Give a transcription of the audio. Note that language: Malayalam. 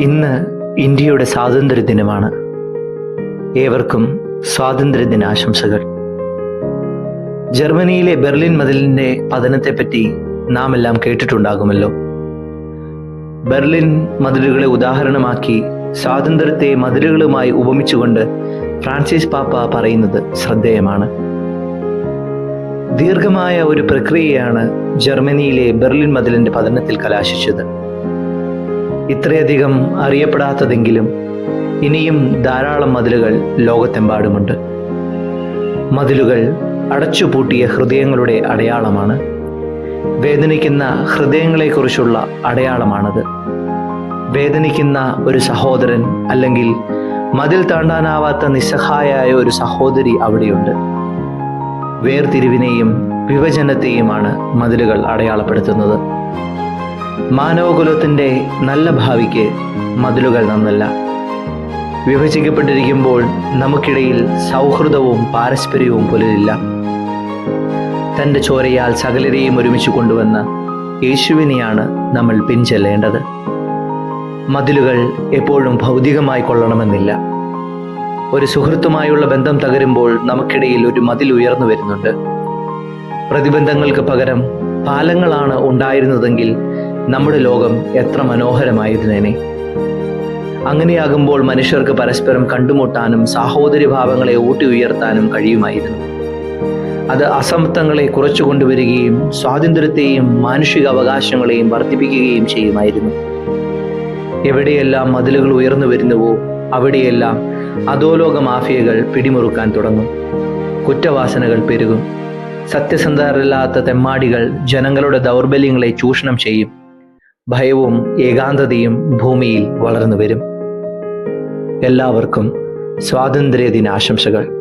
ഇന്ന് ഇന്ത്യയുടെ സ്വാതന്ത്ര്യ ദിനമാണ്. ഏവർക്കും സ്വാതന്ത്ര്യ ദിനാശംസകൾ. ജർമ്മനിയിലെ ബെർലിൻ മതിലിന്റെ പതനത്തെപ്പറ്റി നാം എല്ലാം കേട്ടിട്ടുണ്ടാകുമല്ലോ. ബെർലിൻ മതിലുകളെ ഉദാഹരണമാക്കി സ്വാതന്ത്ര്യത്തെ മതിലുകളുമായി ഉപമിച്ചുകൊണ്ട് ഫ്രാൻസിസ് പാപ്പ പറയുന്നത് ശ്രദ്ധേയമാണ്. ദീർഘമായ ഒരു പ്രക്രിയയാണ് ജർമ്മനിയിലെ ബെർലിൻ മതിലിന്റെ പതനത്തിൽ കലാശിച്ചത്. ഇത്രയധികം അറിയപ്പെടാത്തതെങ്കിലും ഇനിയും ധാരാളം മതിലുകൾ ലോകത്തെമ്പാടുമുണ്ട്. മതിലുകൾ അടച്ചുപൂട്ടിയ ഹൃദയങ്ങളുടെ അടയാളമാണ്. വേദനിക്കുന്ന ഹൃദയങ്ങളെക്കുറിച്ചുള്ള അടയാളമാണത്. വേദനിക്കുന്ന ഒരു സഹോദരൻ അല്ലെങ്കിൽ മതിൽ താണ്ടാനാവാത്ത നിസ്സഹായായ ഒരു സഹോദരി അവിടെയുണ്ട്. വേർതിരിവിനെയും വിഭജനത്തെയുമാണ് മതിലുകൾ അടയാളപ്പെടുത്തുന്നത്. മാനവകുലത്തിന്റെ നല്ല ഭാവിക്ക് മതിലുകൾ നന്നല്ല. വിഭജിക്കപ്പെട്ടിരിക്കുമ്പോൾ നമുക്കിടയിൽ സൗഹൃദവും പാരസ്പര്യവും പുലരില്ല. തൻ്റെ ചോരയാൽ സകലരെയും ഒരുമിച്ച് കൊണ്ടുവന്ന യേശുവിനെയാണ് നമ്മൾ പിൻചെല്ലേണ്ടത്. മതിലുകൾ എപ്പോഴും ഭൗതികമായി കൊള്ളണമെന്നില്ല. ഒരു സുഹൃത്തുമായുള്ള ബന്ധം തകരുമ്പോൾ നമുക്കിടയിൽ ഒരു മതിൽ ഉയർന്നു വരുന്നുണ്ട്. പ്രതിബന്ധങ്ങൾക്ക് പകരം പാലങ്ങളാണ് ഉണ്ടായിരുന്നതെങ്കിൽ നമ്മുടെ ലോകം എത്ര മനോഹരമായിരുന്നേനെ. അങ്ങനെയാകുമ്പോൾ മനുഷ്യർക്ക് പരസ്പരം കണ്ടുമുട്ടാനും സാഹോദര്യഭാവങ്ങളെ ഊട്ടി ഉയർത്താനും കഴിയുമായിരുന്നു. അത് അസമത്വങ്ങളെ കുറച്ചു കൊണ്ടുവരികയും സ്വാതന്ത്ര്യത്തെയും മാനുഷിക അവകാശങ്ങളെയും വർദ്ധിപ്പിക്കുകയും ചെയ്യുമായിരുന്നു. എവിടെയെല്ലാം മതിലുകൾ ഉയർന്നു വരുന്നുവോ അവിടെയെല്ലാം അധോലോക മാഫിയകൾ പിടിമുറുക്കാൻ തുടങ്ങും. കുറ്റവാസനകൾ പെരുകും. സത്യസന്ധരല്ലാത്ത തെമ്മാടികൾ ജനങ്ങളുടെ ദൗർബല്യങ്ങളെ ചൂഷണം ചെയ്യും. ഭയവും ഏകാന്തതയും ഭൂമിയിൽ വളർന്നു വരും. എല്ലാവർക്കും സ്വാതന്ത്ര്യ ദിനാശംസകൾ.